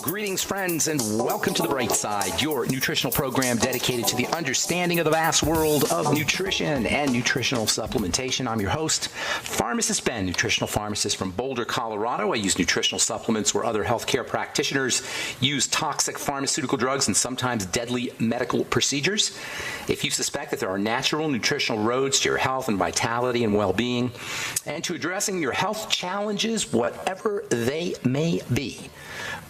Greetings, friends, and welcome to The Bright Side, your nutritional program dedicated to the understanding of the vast world of nutrition and nutritional supplementation. I'm your host, Pharmacist Ben, nutritional pharmacist from Boulder, Colorado. I use nutritional supplements where other healthcare practitioners use toxic pharmaceutical drugs and sometimes deadly medical procedures. If you suspect that there are natural nutritional roads to your health and vitality and well-being, and to addressing your health challenges, whatever they may be,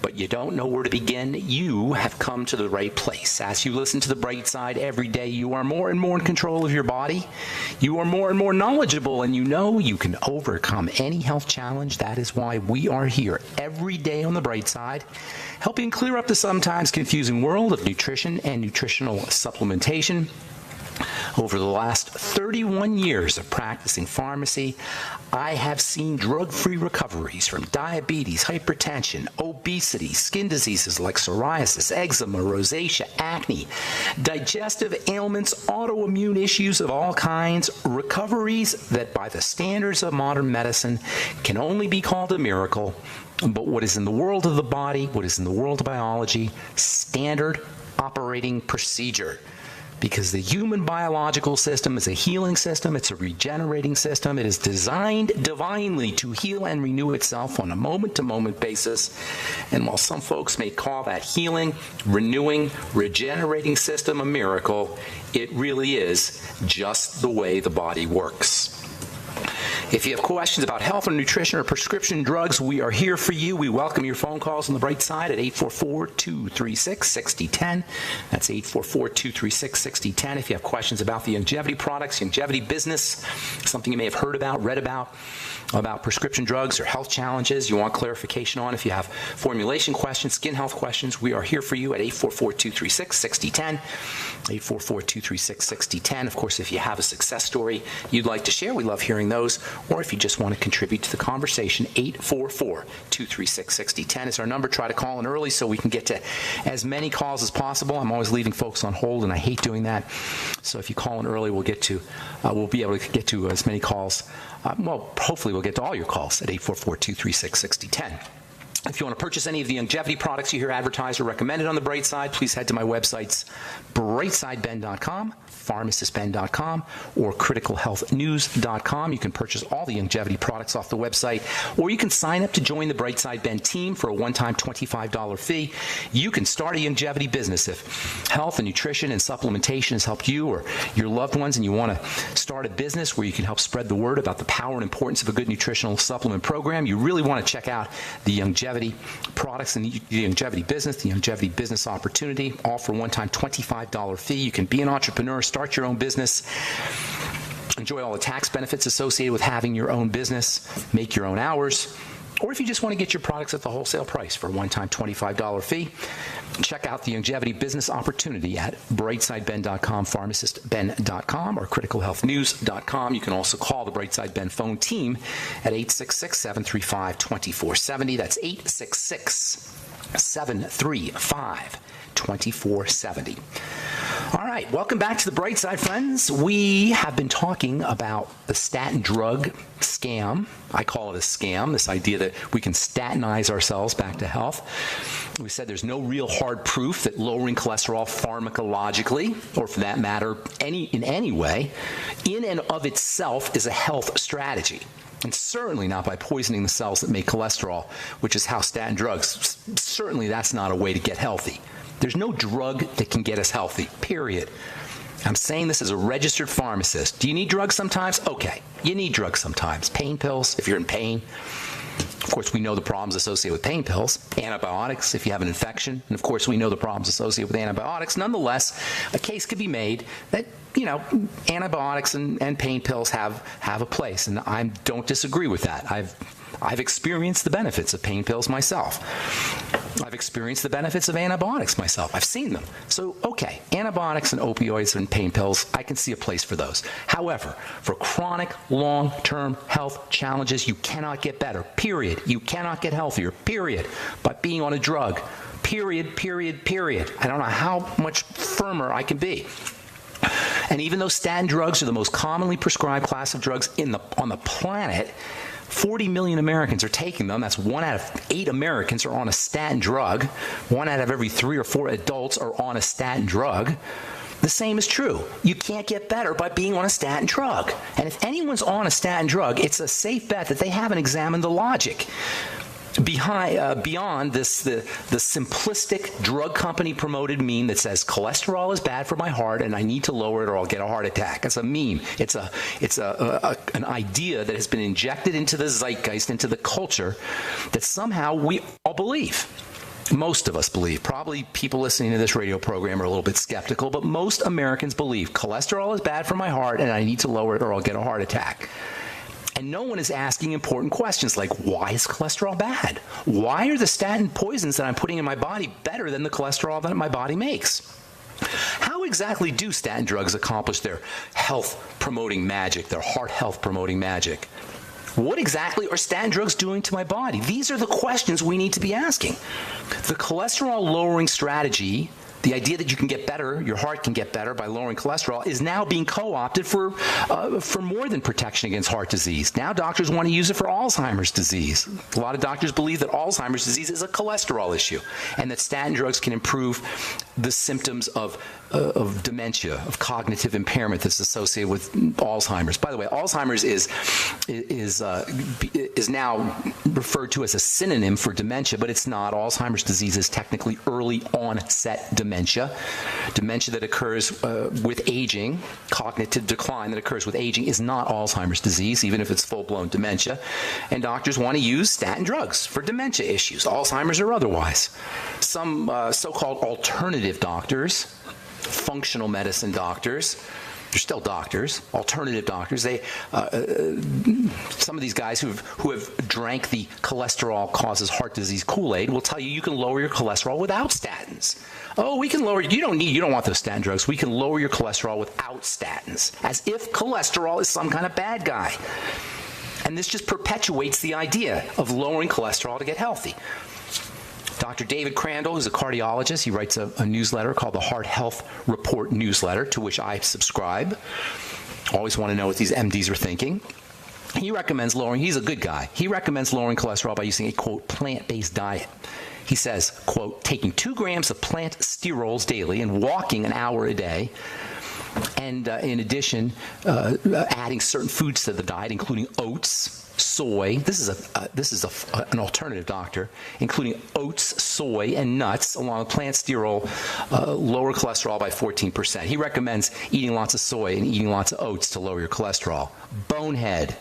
but you don't know where to begin, you have come to the right place. As you listen to The Bright Side every day, you are more and more in control of your body. You are more and more knowledgeable, and you know you can overcome any health challenge. That is why we are here every day on The Bright Side, helping clear up the sometimes confusing world of nutrition and nutritional supplementation. Over the last 31 years of practicing pharmacy, I have seen drug-free recoveries from diabetes, hypertension, obesity, skin diseases like psoriasis, eczema, rosacea, acne, digestive ailments, autoimmune issues of all kinds, recoveries that by the standards of modern medicine can only be called a miracle. But what is in the world of the body, what is in the world of biology, standard operating procedure. Because the human biological system is a healing system, it's a regenerating system, it is designed divinely to heal and renew itself on a moment-to-moment basis. And while some folks may call that healing, renewing, regenerating system a miracle, it really is just the way the body works. If you have questions about health or nutrition or prescription drugs, we are here for you. We welcome your phone calls on The Bright Side at 844-236-6010. That's 844-236-6010. If you have questions about the longevity products, longevity business, something you may have heard about, read about prescription drugs or health challenges you want clarification on, if you have formulation questions, skin health questions, we are here for you at 844-236-6010. 844-236-6010. Of course, if you have a success story you'd like to share, we love hearing those. Or if you just want to contribute to the conversation, 844-236-6010 is our number. Try to call in early so we can get to as many calls as possible. I'm always leaving folks on hold, and I hate doing that. So if you call in early, we'll be able to get to as many calls. Hopefully we'll get to all your calls at 844-236-6010. If you want to purchase any of the longevity products you hear advertised or recommended on The Bright Side, please head to my websites, brightsideben.com, pharmacistben.com, or criticalhealthnews.com. You can purchase all the longevity products off the website, or you can sign up to join the Bright Side Ben team for a one-time $25 fee. You can start a longevity business if health and nutrition and supplementation has helped you or your loved ones, and you want to start a business where you can help spread the word about the power and importance of a good nutritional supplement program. You really want to check out the longevity products and the longevity business opportunity, all for a one-time $25 fee. You can be an entrepreneur, start your own business, enjoy all the tax benefits associated with having your own business, make your own hours, or if you just want to get your products at the wholesale price for a one-time $25 fee, check out the longevity business opportunity at brightsideben.com, pharmacistben.com, or criticalhealthnews.com. You can also call the Brightside Ben phone team at 866-735-2470. That's 866-735-2470. All right, welcome back to The Bright Side, friends. We have been talking about the statin drug scam. I call it a scam, this idea that we can statinize ourselves back to health. We said there's no real hard proof that lowering cholesterol pharmacologically, or for that matter, in any way, in and of itself is a health strategy. And certainly not by poisoning the cells that make cholesterol, which is how statin drugs, certainly that's not a way to get healthy. There's no drug that can get us healthy, period. I'm saying this as a registered pharmacist. Do you need drugs sometimes? Okay, you need drugs sometimes. Pain pills, if you're in pain. Of course, we know the problems associated with pain pills. Antibiotics, if you have an infection. And of course, we know the problems associated with antibiotics. Nonetheless, a case could be made that, antibiotics and pain pills have a place. And I don't disagree with that. I've experienced the benefits of pain pills myself. I've experienced the benefits of antibiotics myself. I've seen them. So, okay, antibiotics and opioids and pain pills, I can see a place for those. However, for chronic, long-term health challenges, you cannot get better, period. You cannot get healthier, period, by being on a drug, period. I don't know how much firmer I can be. And even though statin drugs are the most commonly prescribed class of drugs on the planet, 40 million Americans are taking them. That's 1 out of 8 Americans are on a statin drug. 1 out of every 3 or 4 adults are on a statin drug. The same is true. You can't get better by being on a statin drug. And if anyone's on a statin drug, it's a safe bet that they haven't examined the logic beyond the simplistic drug company promoted meme that says cholesterol is bad for my heart and I need to lower it or I'll get a heart attack. It's a meme. It's an idea that has been injected into the zeitgeist, into the culture, that somehow we all believe. Most of us believe. Probably people listening to this radio program are a little bit skeptical, but most Americans believe cholesterol is bad for my heart and I need to lower it or I'll get a heart attack. And no one is asking important questions like, why is cholesterol bad? Why are the statin poisons that I'm putting in my body better than the cholesterol that my body makes? How exactly do statin drugs accomplish their health-promoting magic, their heart health-promoting magic? What exactly are statin drugs doing to my body? These are the questions we need to be asking. The cholesterol-lowering strategy, the idea that you can get better, your heart can get better by lowering cholesterol, is now being co-opted for more than protection against heart disease. Now doctors want to use it for Alzheimer's disease. A lot of doctors believe that Alzheimer's disease is a cholesterol issue and that statin drugs can improve the symptoms of dementia, of cognitive impairment that's associated with Alzheimer's. By the way, Alzheimer's is now referred to as a synonym for dementia, but it's not. Alzheimer's disease is technically early onset dementia that occurs with aging. Cognitive decline that occurs with aging is not Alzheimer's disease, even if it's full-blown dementia. And doctors want to use statin drugs for dementia issues, Alzheimer's or otherwise. Some so-called alternative doctors, functional medicine doctors, they're still doctors, alternative doctors. Some of these guys who have drank the cholesterol causes heart disease Kool-Aid will tell you can lower your cholesterol without statins. Oh, we can lower. You don't want those statin drugs. We can lower your cholesterol without statins, as if cholesterol is some kind of bad guy. And this just perpetuates the idea of lowering cholesterol to get healthy. Dr. David Crandall, who's a cardiologist, he writes a newsletter called the Heart Health Report newsletter, to which I subscribe. Always want to know what these MDs are thinking. He recommends he's a good guy. He recommends lowering cholesterol by using a, quote, plant-based diet. He says, quote, taking 2 grams of plant sterols daily and walking an hour a day, and in addition, adding certain foods to the diet, including oats, soy. This is an alternative doctor, including oats, soy, and nuts, along with plant sterol, lower cholesterol by 14%. He recommends eating lots of soy and eating lots of oats to lower your cholesterol. Bonehead.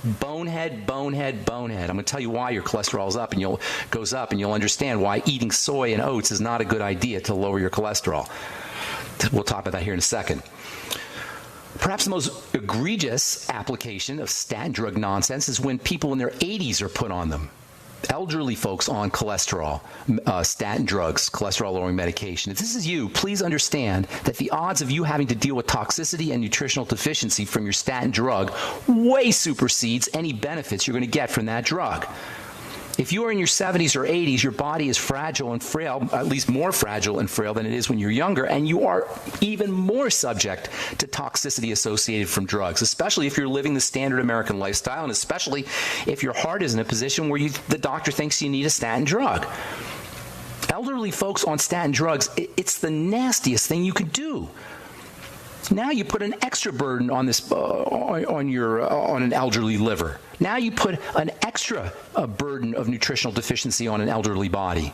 I'm going to tell you why your cholesterol goes up, and you'll understand why eating soy and oats is not a good idea to lower your cholesterol. We'll talk about that here in a second. Perhaps the most egregious application of statin drug nonsense is when people in their 80s are put on them. Elderly folks on cholesterol, statin drugs, cholesterol-lowering medication. If this is you, please understand that the odds of you having to deal with toxicity and nutritional deficiency from your statin drug way supersedes any benefits you're going to get from that drug. If you are in your 70s or 80s, your body is fragile and frail, at least more fragile and frail than it is when you're younger, and you are even more subject to toxicity associated from drugs, especially if you're living the standard American lifestyle, and especially if your heart is in a position where the doctor thinks you need a statin drug. Elderly folks on statin drugs, it's the nastiest thing you could do. Now you put an extra burden on this on an elderly liver. Now you put an extra burden of nutritional deficiency on an elderly body.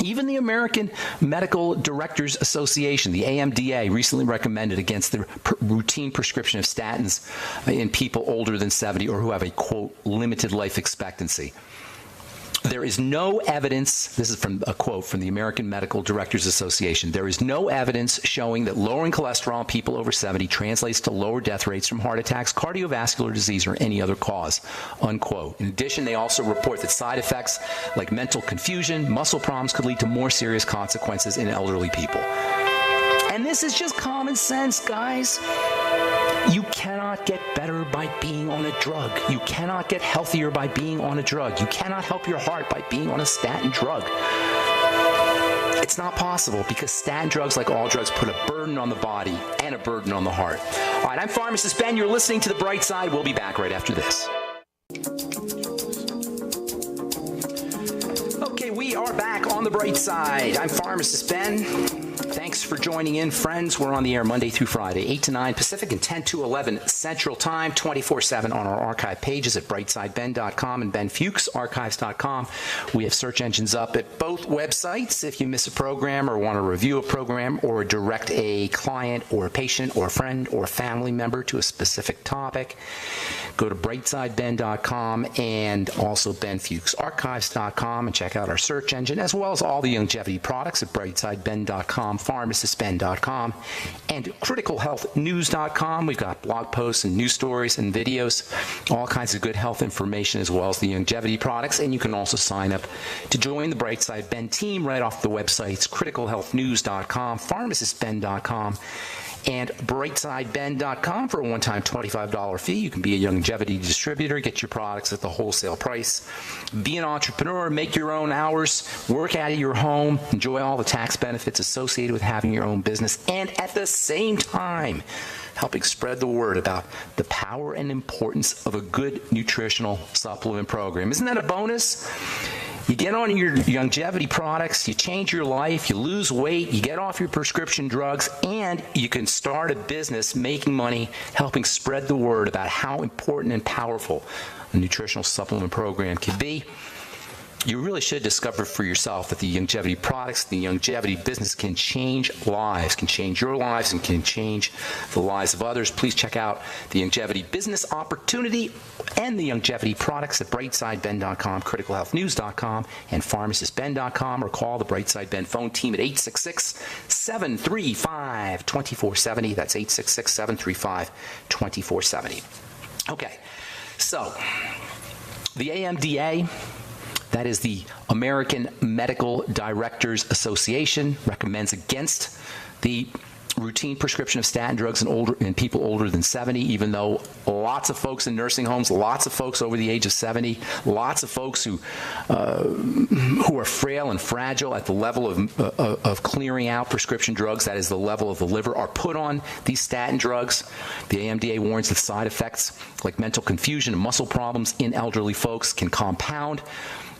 Even the American Medical Directors Association, the AMDA, recently recommended against the routine prescription of statins in people older than 70 or who have a, quote, limited life expectancy. There is no evidence, this is from a quote from the American Medical Directors Association, there is no evidence showing that lowering cholesterol in people over 70 translates to lower death rates from heart attacks, cardiovascular disease, or any other cause, unquote. In addition, they also report that side effects like mental confusion, muscle problems could lead to more serious consequences in elderly people. And this is just common sense, guys. You cannot get better by being on a drug. You cannot get healthier by being on a drug. You cannot help your heart by being on a statin drug. It's not possible because statin drugs, like all drugs, put a burden on the body and a burden on the heart. All right, I'm Pharmacist Ben. You're listening to The Bright Side. We'll be back right after this. Okay, we are back on the bright side. I'm Pharmacist Ben. Thanks for joining in, friends. We're on the air Monday through Friday, 8 to 9 Pacific and 10 to 11 Central Time, 24/7 on our archive pages at brightsideben.com and benfuchsarchives.com. We have search engines up at both websites. If you miss a program or want to review a program or direct a client or a patient or a friend or a family member to a specific topic, go to brightsideben.com and also benfuchsarchives.com and check out our search engine, as well as all the longevity products at brightsideben.com, pharmacistben.com, and criticalhealthnews.com. We've got blog posts and news stories and videos, all kinds of good health information, as well as the longevity products. And you can also sign up to join the Brightside Ben team right off the websites, criticalhealthnews.com, pharmacistben.com, and brightsideben.com. For a one-time $25 fee, you can be a longevity distributor, get your products at the wholesale price, be an entrepreneur, make your own hours, work out of your home, enjoy all the tax benefits associated with having your own business, and at the same time helping spread the word about the power and importance of a good nutritional supplement program. Isn't that a bonus? You get on your longevity products, you change your life, you lose weight, you get off your prescription drugs, and you can start a business making money, helping spread the word about how important and powerful a nutritional supplement program can be. You really should discover for yourself that the longevity products, the longevity business can change lives, can change your lives, and can change the lives of others. Please check out the longevity business opportunity and the longevity products at brightsideben.com, criticalhealthnews.com, and pharmacistben.com, or call the Brightside Ben phone team at 866-735-2470. That's 866-735-2470. Okay, so the AMDA, that is the American Medical Directors Association, recommends against the routine prescription of statin drugs in people older than 70, even though lots of folks in nursing homes, lots of folks over the age of 70, lots of folks who are frail and fragile at the level of clearing out prescription drugs, that is the level of the liver, are put on these statin drugs. The AMDA warns that side effects like mental confusion and muscle problems in elderly folks can compound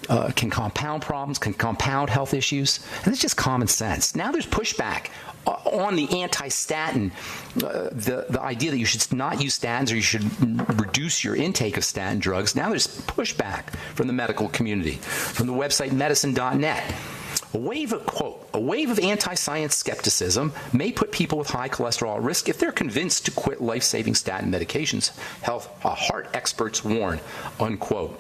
problems, can compound health issues, and it's just common sense. Now there's pushback on the anti-statin, the idea that you should not use statins or you should reduce your intake of statin drugs. Now there's pushback from the medical community, from the website medicine.net. A wave of anti-science skepticism may put people with high cholesterol at risk if they're convinced to quit life-saving statin medications, heart experts warn, unquote.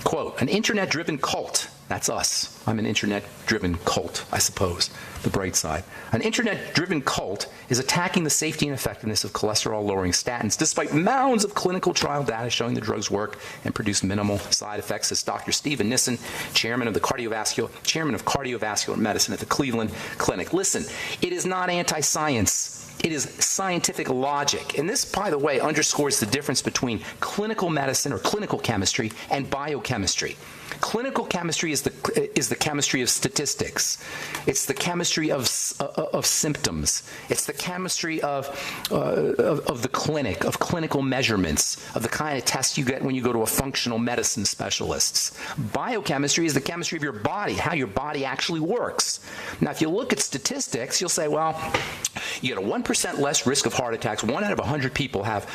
Quote, an internet-driven cult, that's us. I'm an internet-driven cult, I suppose, the bright side. An internet-driven cult is attacking the safety and effectiveness of cholesterol-lowering statins, despite mounds of clinical trial data showing the drugs work and produce minimal side effects, says Dr. Stephen Nissen, chairman of cardiovascular medicine at the Cleveland Clinic. Listen, it is not anti-science. It is scientific logic. And this, by the way, underscores the difference between clinical medicine or clinical chemistry and biochemistry. Clinical chemistry is the chemistry of statistics. It's the chemistry of symptoms. It's the chemistry of the clinic, of clinical measurements, of the kind of tests you get when you go to a functional medicine specialist. Biochemistry is the chemistry of your body, how your body actually works. Now, if you look at statistics, you'll say, well, you get a 1% less risk of heart attacks. 1 out of 100 people have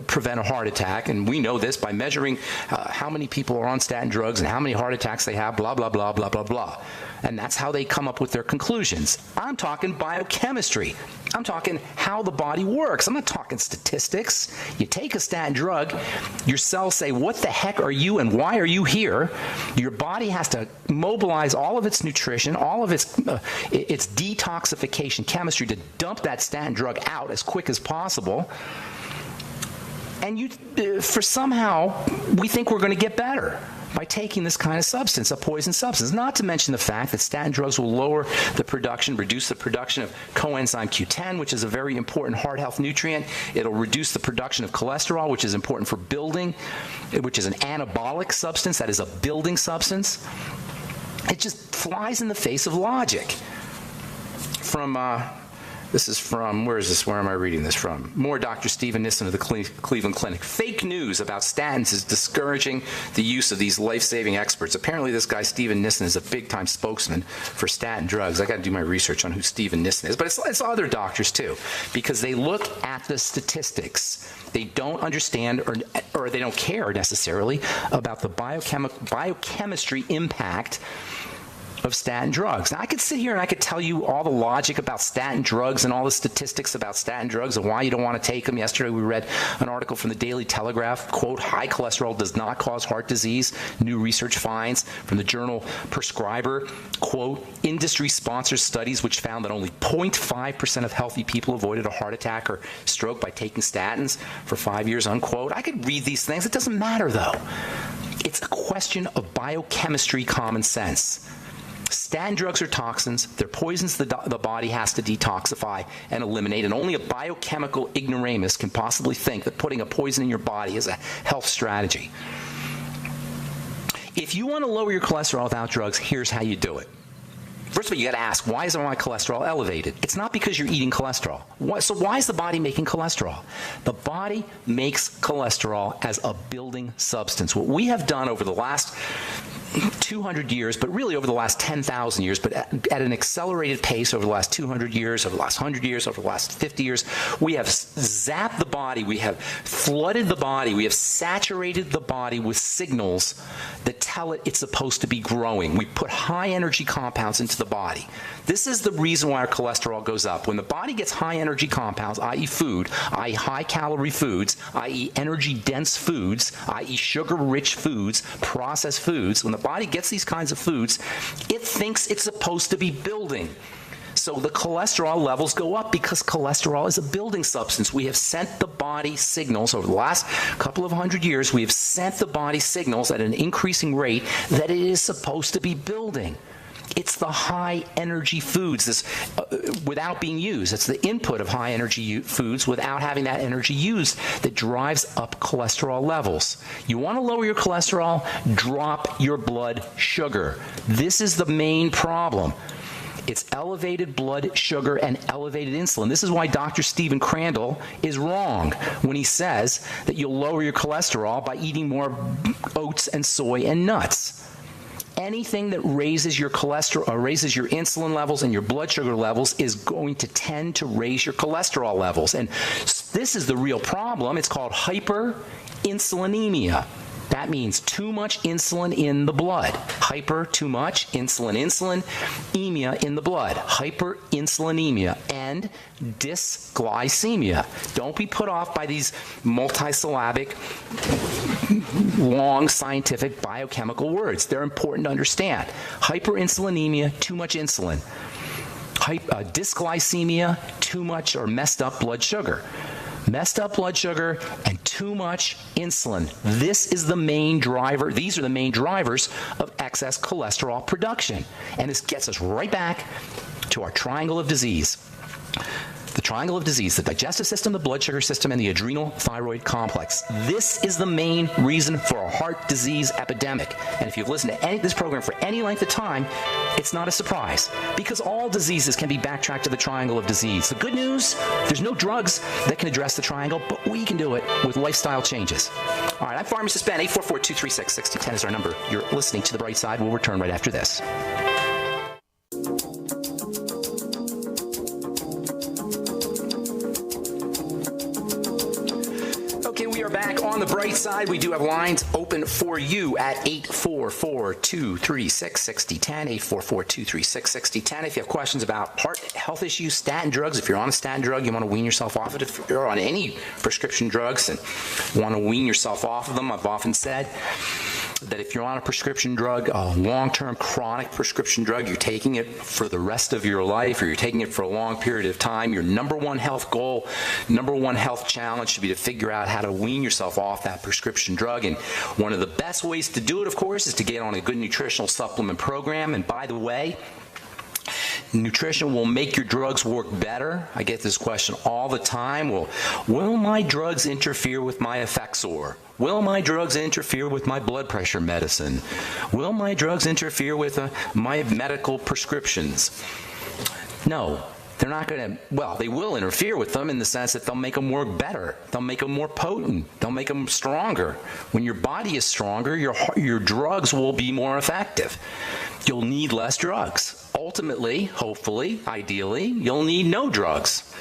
prevent a heart attack, and we know this by measuring how many people are on statin drugs and how many heart attacks they have, blah, blah, blah, blah, blah, blah. And that's how they come up with their conclusions. I'm talking biochemistry. I'm talking how the body works. I'm not talking statistics. You take a statin drug, your cells say, what the heck are you and why are you here? Your body has to mobilize all of its nutrition, all of its detoxification chemistry to dump that statin drug out as quick as possible. And for somehow, we think we're going to get better by taking this kind of substance, a poison substance. Not to mention the fact that statin drugs will reduce the production of coenzyme Q10, which is a very important heart health nutrient. It'll reduce the production of cholesterol, which is important for building, which is an anabolic substance, that is a building substance. It just flies in the face of logic. From This is from, where is this? Where am I reading this from? More Dr. Stephen Nissen of the Cleveland Clinic. Fake news about statins is discouraging the use of these life-saving experts. Apparently this guy, Stephen Nissen, is a big-time spokesman for statin drugs. I got to do my research on who Stephen Nissen is. But it's other doctors, too, because they look at the statistics. They don't understand or they don't care necessarily about the biochemistry impact of statin drugs. Now, I could sit here and I could tell you all the logic about statin drugs and all the statistics about statin drugs and why you don't want to take them. Yesterday we read an article from the Daily Telegraph, quote, high cholesterol does not cause heart disease. New research finds from the journal Prescriber, quote, industry sponsors studies which found that only 0.5% of healthy people avoided a heart attack or stroke by taking statins for 5 years, unquote. I could read these things. It doesn't matter, though. It's a question of biochemistry, common sense. Statin drugs are toxins. They're poisons the body has to detoxify and eliminate, and only a biochemical ignoramus can possibly think that putting a poison in your body is a health strategy. If you want to lower your cholesterol without drugs, here's how you do it. First of all, you got to ask, why is my cholesterol elevated? It's not because you're eating cholesterol. So why is the body making cholesterol? The body makes cholesterol as a building substance. What we have done over the last 200 years, but really over the last 10,000 years, but at an accelerated pace over the last 200 years, over the last 100 years, over the last 50 years, we have zapped the body, we have flooded the body, we have saturated the body with signals that tell it it's supposed to be growing. We put high energy compounds into the body. This is the reason why our cholesterol goes up. When the body gets high energy compounds, i.e. food, i.e. high calorie foods, i.e. energy dense foods, i.e. sugar rich foods, processed foods, when the body gets these kinds of foods, it thinks it's supposed to be building. So the cholesterol levels go up because cholesterol is a building substance. We have sent the body signals over the last couple of 100 years. We have sent the body signals at an increasing rate that it is supposed to be building. It's the high energy foods without being used. It's the input of high energy foods without having that energy used that drives up cholesterol levels. You want to lower your cholesterol? Drop your blood sugar. This is the main problem. It's elevated blood sugar and elevated insulin. This is why Dr. Stephen Crandall is wrong when he says that you'll lower your cholesterol by eating more oats and soy and nuts. Anything that raises your cholesterol, or raises your insulin levels and your blood sugar levels is going to tend to raise your cholesterol levels. And this is the real problem. It's called hyperinsulinemia. That means too much insulin in the blood. Hyper, too much, insulin, emia in the blood. Hyperinsulinemia and dysglycemia. Don't be put off by these multisyllabic, long scientific biochemical words. They're important to understand. Hyperinsulinemia, too much insulin. Dysglycemia, too much or messed up blood sugar. Messed up blood sugar and too much insulin. This is the main driver. These are the main drivers of excess cholesterol production. And this gets us right back to our triangle of disease. The triangle of disease, the digestive system, the blood sugar system, and the adrenal thyroid complex. This is the main reason for a heart disease epidemic. And if you've listened to this program for any length of time, it's not a surprise, because all diseases can be backtracked to the triangle of disease. The good news, there's no drugs that can address the triangle, but we can do it with lifestyle changes. All right, I'm Pharmacist Ben. 844-236-6010 is our number. You're listening to The Bright Side. We'll return right after this. Back on The Bright Side, we do have lines open for you at 844-236-6010, 844-236-6010. If you have questions about heart health issues, statin drugs, if you're on a statin drug, you want to wean yourself off of it. If you're on any prescription drugs and want to wean yourself off of them, I've often said that if you're on a prescription drug, a long-term chronic prescription drug, you're taking it for the rest of your life, or you're taking it for a long period of time, your number one health goal, number one health challenge should be to figure out how to wean yourself off that prescription drug. And one of the best ways to do it, of course, is to get on a good nutritional supplement program. And by the way, nutrition will make your drugs work better. I get this question all the time. Well, will my drugs interfere with my Effexor? Will my drugs interfere with my blood pressure medicine? Will my drugs interfere with my medical prescriptions? No. They're not going to, well, they will interfere with them in the sense that they'll make them work better. They'll make them more potent. They'll make them stronger. When your body is stronger, your drugs will be more effective. You'll need less drugs. Ultimately, hopefully, ideally, you'll need no drugs.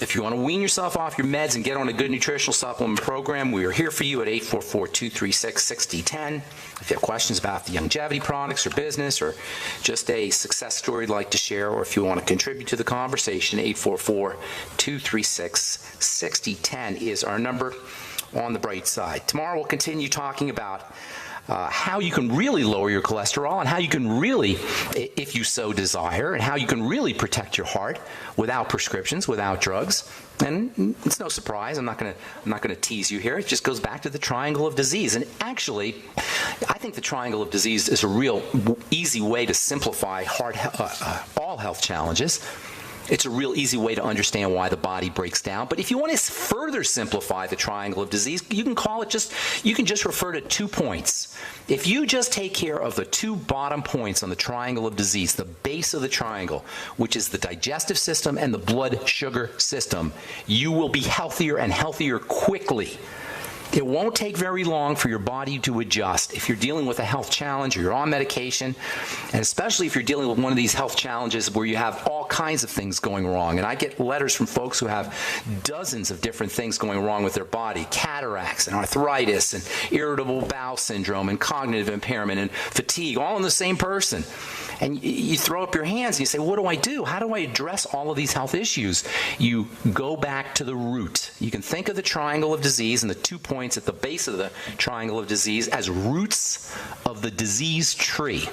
If you want to wean yourself off your meds and get on a good nutritional supplement program, we are here for you at 844-236-6010. If you have questions about the longevity products or business or just a success story you'd like to share, or if you want to contribute to the conversation, 844-236-6010 is our number on the bright side. Tomorrow we'll continue talking about how you can really lower your cholesterol and how you can really, if you so desire, and how you can really protect your heart without prescriptions, without drugs. And it's no surprise. I'm not going to tease you here. It just goes back to the triangle of disease. And actually, I think the triangle of disease is a real easy way to simplify all health challenges. It's a real easy way to understand why the body breaks down. But if you want to further simplify the triangle of disease, you can just refer to 2 points. If you just take care of the 2 bottom points on the triangle of disease, the base of the triangle, which is the digestive system and the blood sugar system, you will be healthier and healthier quickly. It won't take very long for your body to adjust. If you're dealing with a health challenge or you're on medication, and especially if you're dealing with one of these health challenges where you have all kinds of things going wrong. And I get letters from folks who have dozens of different things going wrong with their body: cataracts and arthritis and irritable bowel syndrome and cognitive impairment and fatigue, all in the same person. And you throw up your hands and you say, what do I do? How do I address all of these health issues? You go back to the root. You can think of the triangle of disease and the 2 points at the base of the triangle of disease as roots of the disease tree.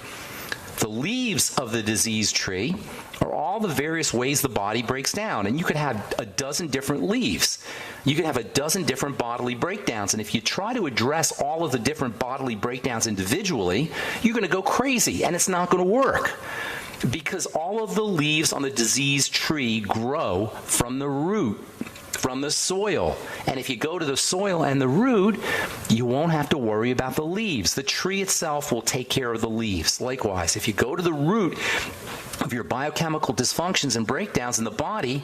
The leaves of the disease tree are all the various ways the body breaks down. And you could have a dozen different leaves. You could have a dozen different bodily breakdowns. And if you try to address all of the different bodily breakdowns individually, you're going to go crazy, and it's not going to work. Because all of the leaves on the disease tree grow from the root, from the soil. And if you go to the soil and the root, you won't have to worry about the leaves. The tree itself will take care of the leaves. Likewise, if you go to the root of your biochemical dysfunctions and breakdowns in the body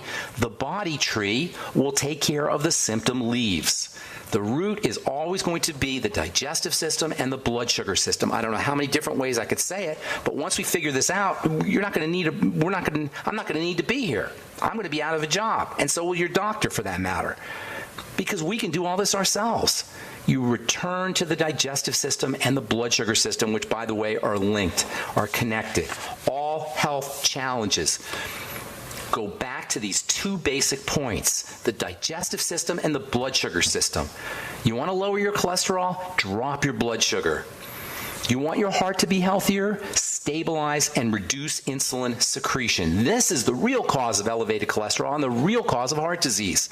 tree will take care of the symptom leaves. The root is always going to be the digestive system and the blood sugar system. I don't know how many different ways I could say it, but once we figure this out, I'm not going to need to be here. I'm going to be out of a job, and so will your doctor for that matter, because we can do all this ourselves. You return to the digestive system and the blood sugar system, which, by the way, are linked, are connected. All health challenges go back to these 2 basic points: the digestive system and the blood sugar system. You want to lower your cholesterol? Drop your blood sugar. You want your heart to be healthier? Stabilize and reduce insulin secretion. This is the real cause of elevated cholesterol and the real cause of heart disease.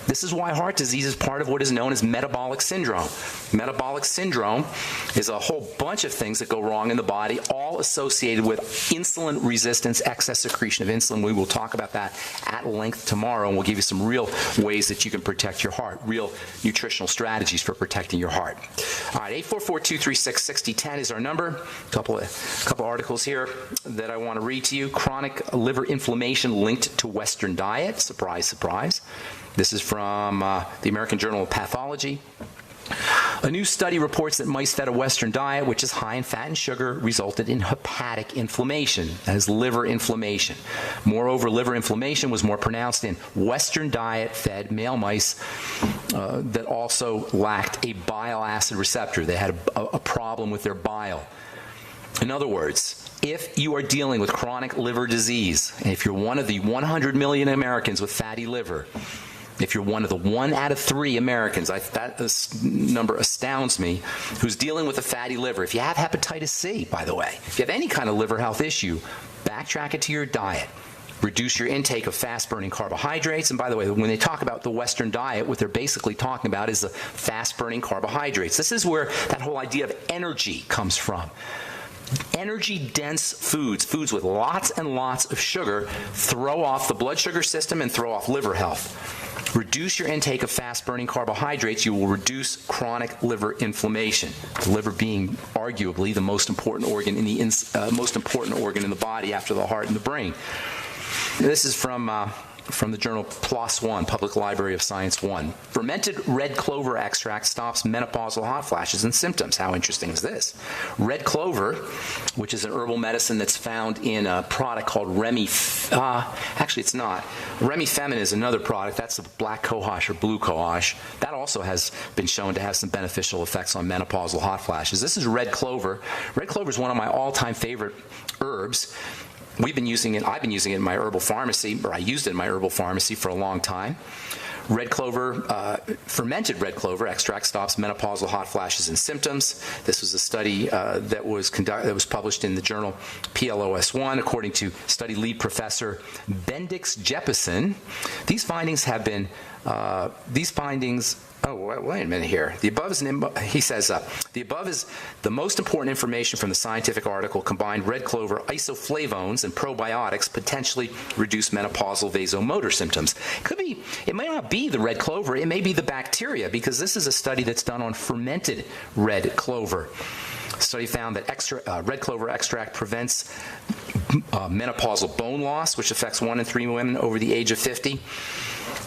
This is why heart disease is part of what is known as metabolic syndrome. Metabolic syndrome is a whole bunch of things that go wrong in the body, all associated with insulin resistance, excess secretion of insulin. We will talk about that at length tomorrow, and we'll give you some real ways that you can protect your heart, real nutritional strategies for protecting your heart. All right, 844-236-6010 is our number. A couple articles here that I want to read to you. Chronic liver inflammation linked to Western diet. Surprise, surprise. This is from the American Journal of Pathology. A new study reports that mice fed a Western diet, which is high in fat and sugar, resulted in hepatic inflammation, that is liver inflammation. Moreover, liver inflammation was more pronounced in Western diet-fed male mice that also lacked a bile acid receptor. They had a problem with their bile. In other words, if you are dealing with chronic liver disease, and if you're one of the 100 million Americans with fatty liver, if you're one of the 1 out of 3 Americans, that number astounds me, who's dealing with a fatty liver. If you have hepatitis C, by the way, if you have any kind of liver health issue, backtrack it to your diet. Reduce your intake of fast-burning carbohydrates. And by the way, when they talk about the Western diet, what they're basically talking about is the fast-burning carbohydrates. This is where that whole idea of energy comes from. Energy-dense foods, foods with lots and lots of sugar, throw off the blood sugar system and throw off liver health. Reduce your intake of fast-burning carbohydrates, you will reduce chronic liver inflammation. The liver being arguably the most important organ in the body after the heart and the brain. This is from the journal PLOS One, Public Library of Science 1. Fermented red clover extract stops menopausal hot flashes and symptoms. How interesting is this? Red clover, which is an herbal medicine that's found in a product called actually it's not. Remifemin is another product. That's the black cohosh or blue cohosh. That also has been shown to have some beneficial effects on menopausal hot flashes. This is red clover. Red clover is one of my all-time favorite herbs. I've been using it in my herbal pharmacy, or I used it in my herbal pharmacy for a long time. Red clover, fermented red clover extract stops menopausal hot flashes and symptoms. This was a study that was published in the journal PLOS One, according to study lead professor Bendix Jeppesen. These findings have been Oh, wait a minute here. The above is he says, the above is the most important information from the scientific article. Combined red clover isoflavones and probiotics potentially reduce menopausal vasomotor symptoms. It may not be the red clover. It may be the bacteria, because this is a study that's done on fermented red clover. The study found that red clover extract prevents menopausal bone loss, which affects 1 in 3 women over the age of 50.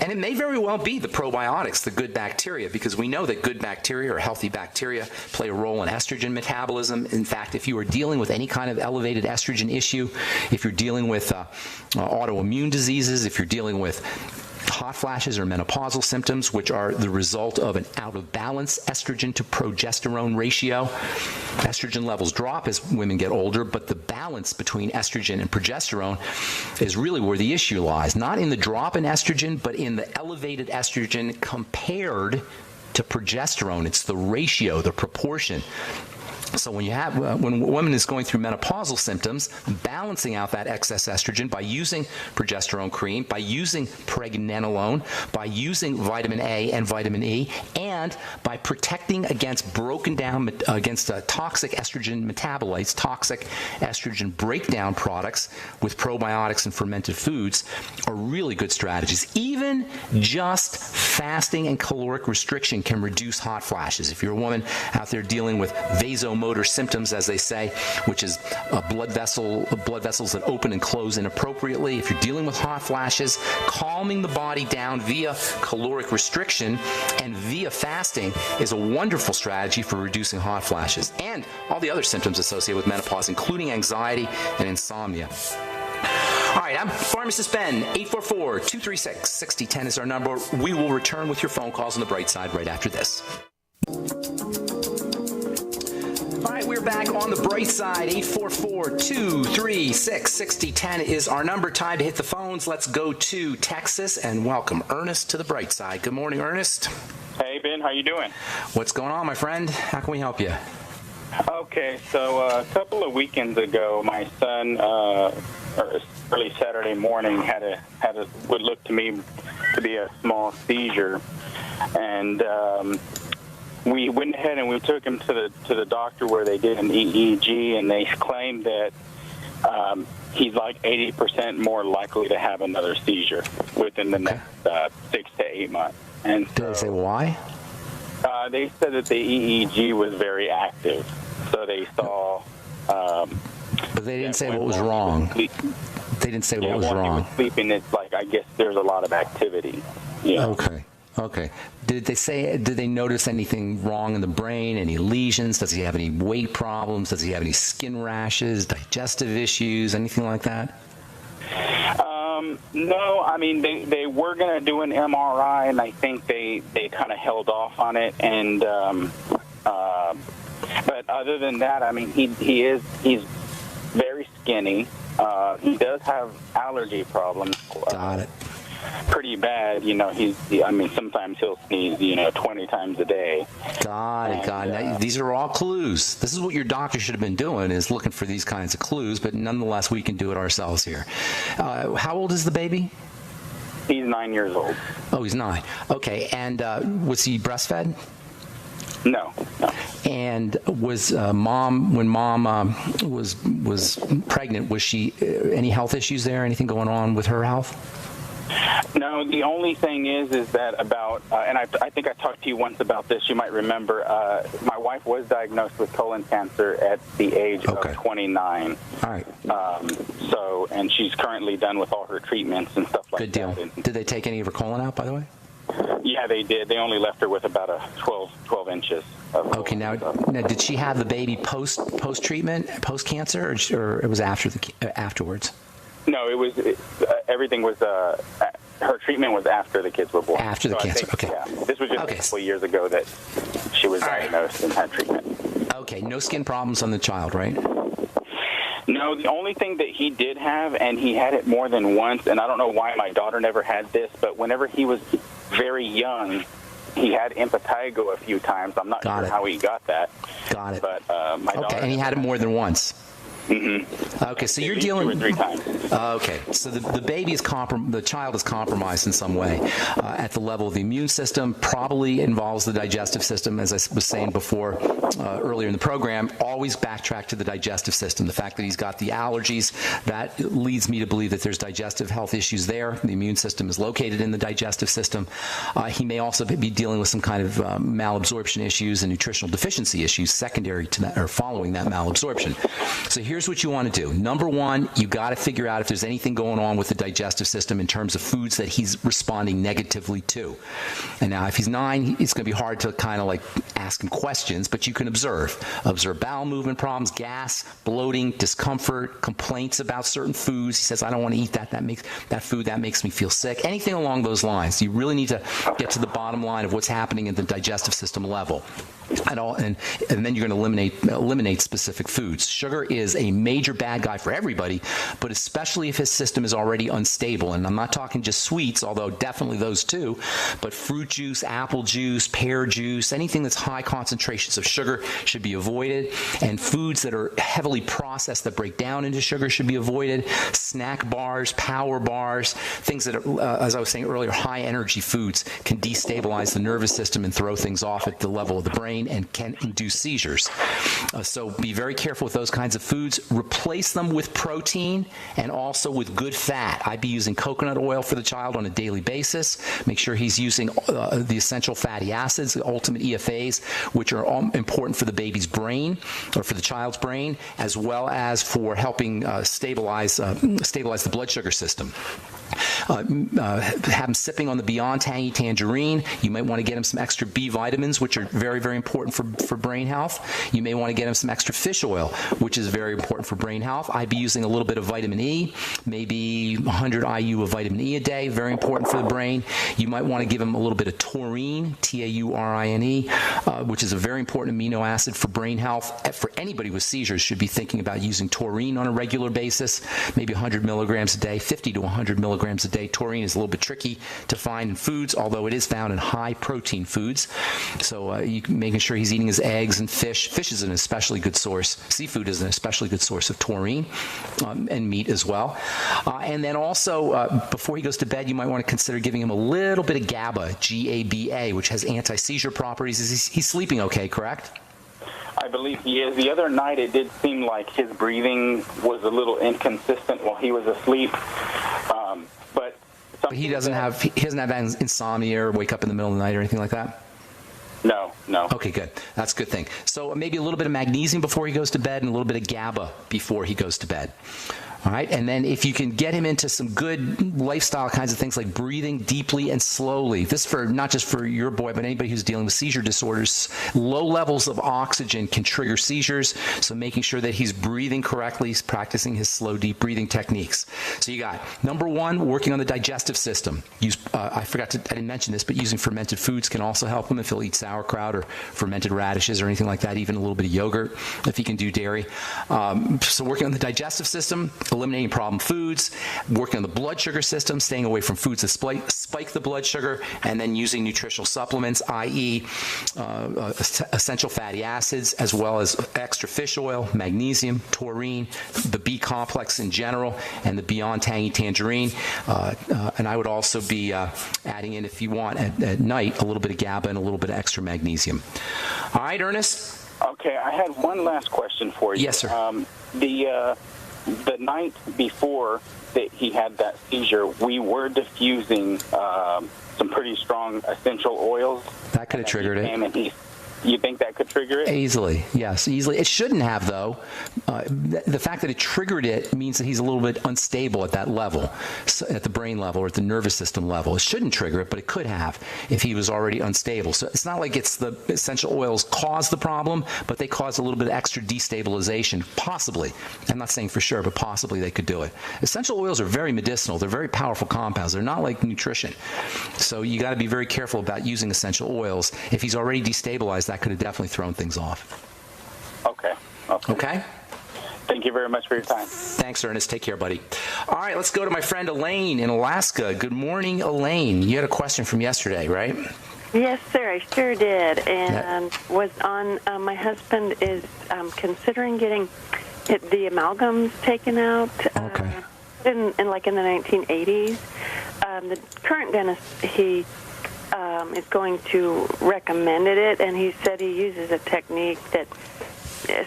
And it may very well be the probiotics, the good bacteria, because we know that good bacteria or healthy bacteria play a role in estrogen metabolism. In fact, if you are dealing with any kind of elevated estrogen issue, if you're dealing with autoimmune diseases, if you're dealing with hot flashes or menopausal symptoms, which are the result of an out-of-balance estrogen to progesterone ratio. Estrogen levels drop as women get older, but the balance between estrogen and progesterone is really where the issue lies. Not in the drop in estrogen, but in the elevated estrogen compared to progesterone. It's the ratio, the proportion. So when when a woman is going through menopausal symptoms, balancing out that excess estrogen by using progesterone cream, by using pregnenolone, by using vitamin A and vitamin E, and by protecting against toxic estrogen metabolites, toxic estrogen breakdown products with probiotics and fermented foods are really good strategies. Even just fasting and caloric restriction can reduce hot flashes. If you're a woman out there dealing with vasomotor symptoms, as they say, which is blood vessels that open and close inappropriately. If you're dealing with hot flashes, calming the body down via caloric restriction and via fasting is a wonderful strategy for reducing hot flashes and all the other symptoms associated with menopause, including anxiety and insomnia. All right, I'm Pharmacist Ben. 844-236-6010 is our number. We will return with your phone calls on the bright side right after this. All right, we're back on the bright side. 844-236-6010 is our number. Time to hit the phones. Let's go to Texas and welcome Ernest to the bright side. Good morning, Ernest. Hey, Ben. How you doing? What's going on, my friend? How can we help you? Okay, so a couple of weekends ago, my son, early Saturday morning, would look to me to be a small seizure, and we went ahead and we took him to the doctor where they did an EEG, and they claimed that he's like 80% more likely to have another seizure within the next 6 to 8 months. And did they say why? They said that the EEG was very active, so they saw. But they didn't say what was wrong. They didn't say what was wrong. When he was sleeping, it's like, I guess there's a lot of activity. Yeah. Okay. Did they notice anything wrong in the brain? Any lesions? Does he have any weight problems? Does he have any skin rashes, digestive issues, anything like that? No, I mean, they were going to do an MRI, and I think they kind of held off on it. And but other than that, I mean, he's very skinny. He does have allergy problems. Got it. Pretty bad, sometimes he'll sneeze, 20 times a day. Got it. Now, these are all clues. This is what your doctor should have been doing, is looking for these kinds of clues, but nonetheless, we can do it ourselves here. How old is the baby? He's 9 years old. Oh, he's 9. Okay, and was he breastfed? No. And was when mom was pregnant, was she any health issues there? Anything going on with her health? No, the only thing is that about, and I think I talked to you once about this. You might remember, my wife was diagnosed with colon cancer at the age of 29. All right. So, and she's currently done with all her treatments and stuff like that. Good deal. Did they take any of her colon out, by the way? Yeah, they did. They only left her with about a 12 inches of Okay, now did she have the baby post-treatment, post-cancer, or it was afterwards? No, everything was, her treatment was after the kids were born. After the cancer, okay. Yeah, this was just a couple of years ago that she was diagnosed and had treatment. Okay, no skin problems on the child, right? No, the only thing that he did have, and he had it more than once, and I don't know why my daughter never had this, but whenever he was very young, he had impetigo a few times. I'm not sure how he got that. Got it. But my daughter... Okay, and he had it more than once. Mm-hmm. Okay, so you're dealing 2 or 3 times. Okay, so the baby the child is compromised in some way at the level of the immune system. Probably involves the digestive system, as I was saying before earlier in the program. Always backtrack to the digestive system. The fact that he's got the allergies, that leads me to believe that there's digestive health issues there. The immune system is located in the digestive system. He may also be dealing with some kind of malabsorption issues and nutritional deficiency issues secondary to that or following that malabsorption. So here's what you want to do. Number one, you got to figure out if there's anything going on with the digestive system in terms of foods that he's responding negatively to. And now, if he's 9, it's going to be hard to kind of like ask him questions, but you can observe bowel movement problems, gas, bloating, discomfort, complaints about certain foods. He says, I don't want to eat that. That makes me feel sick. Anything along those lines. You really need to get to the bottom line of what's happening at the digestive system level. And then you're going to eliminate specific foods. Sugar is a major bad guy for everybody, but especially if his system is already unstable. And I'm not talking just sweets, although definitely those too, but fruit juice, apple juice, pear juice, anything that's high concentrations of sugar should be avoided. And foods that are heavily processed that break down into sugar should be avoided. Snack bars, power bars, things that are, as I was saying earlier, high energy foods can destabilize the nervous system and throw things off at the level of the brain and can induce seizures. So be very careful with those kinds of foods. Replace them with protein and also with good fat. I'd be using coconut oil for the child on a daily basis. Make sure he's using the essential fatty acids, the ultimate EFAs, which are important for the baby's brain or for the child's brain, as well as for helping stabilize the blood sugar system. Have him sipping on the Beyond Tangy Tangerine. You might want to get him some extra B vitamins, which are very, very important for brain health. You may want to get him some extra fish oil, which is very important for brain health. I'd be using a little bit of vitamin E, maybe 100 IU of vitamin E a day, very important for the brain. You might want to give him a little bit of taurine, Taurine, which is a very important amino acid for brain health. For anybody with seizures, should be thinking about using taurine on a regular basis, maybe 100 milligrams a day, 50 to 100 milligrams a day. Taurine is a little bit tricky to find in foods, although it is found in high protein foods. So making sure he's eating his eggs and fish. Fish is an especially good source. Seafood is an especially good source of taurine, and meat as well. And then also, before he goes to bed, you might want to consider giving him a little bit of GABA, G-A-B-A, which has anti-seizure properties. He's sleeping okay, correct? I believe he is. The other night, it did seem like his breathing was a little inconsistent while he was asleep. But he doesn't have insomnia or wake up in the middle of the night or anything like that? No. Okay, good. That's a good thing. So maybe a little bit of magnesium before he goes to bed and a little bit of GABA before he goes to bed. All right, and then if you can get him into some good lifestyle kinds of things like breathing deeply and slowly. This for not just for your boy, but anybody who's dealing with seizure disorders. Low levels of oxygen can trigger seizures, so making sure that he's breathing correctly, he's practicing his slow, deep breathing techniques. So you got, number one, working on the digestive system. I didn't mention this, but using fermented foods can also help him if he'll eat sauerkraut or fermented radishes or anything like that, even a little bit of yogurt if he can do dairy. So working on the digestive system, eliminating problem foods, working on the blood sugar system, staying away from foods that spike the blood sugar, and then using nutritional supplements, i.e. Essential fatty acids, as well as extra fish oil, magnesium, taurine, the B complex in general, and the Beyond Tangy Tangerine. And I would also be adding in, if you want, at night, a little bit of GABA and a little bit of extra magnesium. All right, Ernest? Okay, I had one last question for you. Yes, sir. the night before that he had that seizure, we were diffusing some pretty strong essential oils. That could have triggered it. You think that could trigger it? Easily, yes, easily. It shouldn't have, though. The fact that it triggered it means that he's a little bit unstable at that level, at the brain level or at the nervous system level. It shouldn't trigger it, but it could have if he was already unstable. So it's not like it's the essential oils cause the problem, but they cause a little bit of extra destabilization, possibly. I'm not saying for sure, but possibly they could do it. Essential oils are very medicinal. They're very powerful compounds. They're not like nutrition. So you got to be very careful about using essential oils. If he's already destabilized, that could have definitely thrown things off. Okay? Thank you very much for your time. Thanks, Ernest. Take care, buddy. All right, let's go to my friend Elaine in Alaska. Good morning, Elaine. You had a question from yesterday, right? Yes, sir, I sure did. And was on, my husband is considering getting the amalgams taken out. Okay. In the 1980s. The current dentist, he is going to recommend it, and he said he uses a technique that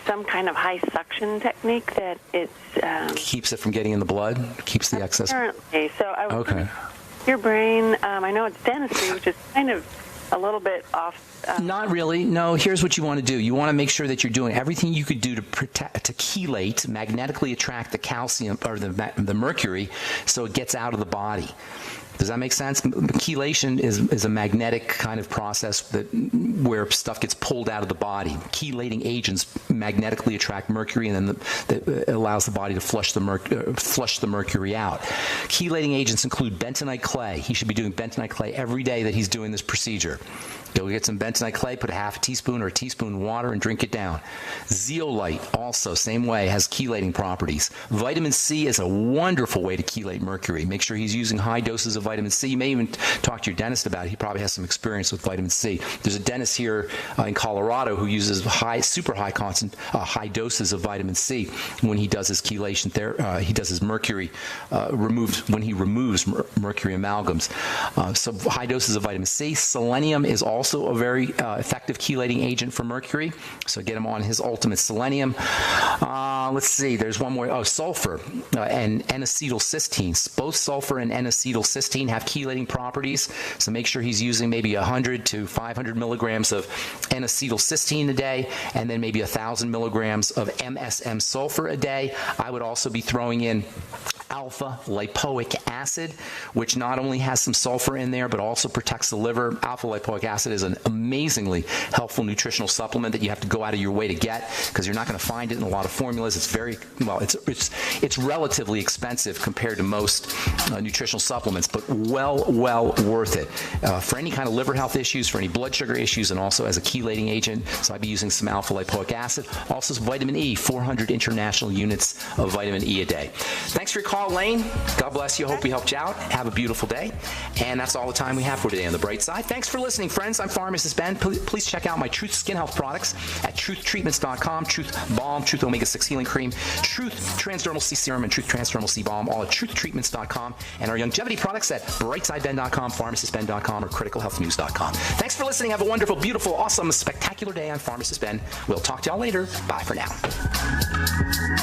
some kind of high suction technique that it's keeps it from getting in the blood, keeps the excess. Apparently, so I was your brain. I know it's dentistry, which is kind of a little bit off. Not really. No. Here's what you want to do. You want to make sure that you're doing everything you could do to chelate, magnetically attract the calcium or the mercury, so it gets out of the body. Does that make sense? Chelation is a magnetic kind of process where stuff gets pulled out of the body. Chelating agents magnetically attract mercury, and then that allows the body to flush the mercury out. Chelating agents include bentonite clay. He should be doing bentonite clay every day that he's doing this procedure. Go get some bentonite clay, put a half a teaspoon or a teaspoon in water, and drink it down. Zeolite, also, same way, has chelating properties. Vitamin C is a wonderful way to chelate mercury. Make sure he's using high doses of vitamin C. You may even talk to your dentist about it. He probably has some experience with vitamin C. There's a dentist here in Colorado who uses super high doses of vitamin C when he does his chelation he does his mercury when he removes mercury amalgams. So high doses of vitamin C. Selenium is also a very effective chelating agent for mercury. So get him on his ultimate selenium. Let's see. There's one more. Sulfur and N-acetylcysteine. Both sulfur and N-acetylcysteine have chelating properties. So make sure he's using maybe 100 to 500 milligrams of N-acetylcysteine a day, and then maybe 1,000 milligrams of MSM sulfur a day. I would also be throwing in alpha lipoic acid, which not only has some sulfur in there, but also protects the liver. Alpha lipoic acid is an amazingly helpful nutritional supplement that you have to go out of your way to get, because you're not going to find it in a lot of formulas. It's very, it's relatively expensive compared to most nutritional supplements, but well worth it for any kind of liver health issues, for any blood sugar issues, and also as a chelating agent. So I'd be using some alpha lipoic acid. Also some vitamin E, 400 international units of vitamin E a day. Thanks for your call, Lane. God bless you. Hope we helped you out. Have a beautiful day. And that's all the time we have for today on The Bright Side. Thanks for listening, friends. I'm Pharmacist Ben. Please check out my Truth Skin Health products at truthtreatments.com. Truth Balm, Truth Omega-6 Healing Cream, Truth Transdermal C Serum, and Truth Transdermal C Balm, all at truthtreatments.com. And our longevity products at brightsideben.com, pharmacistben.com, or criticalhealthnews.com. Thanks for listening. Have a wonderful, beautiful, awesome, spectacular day. I'm Pharmacist Ben. We'll talk to y'all later. Bye for now.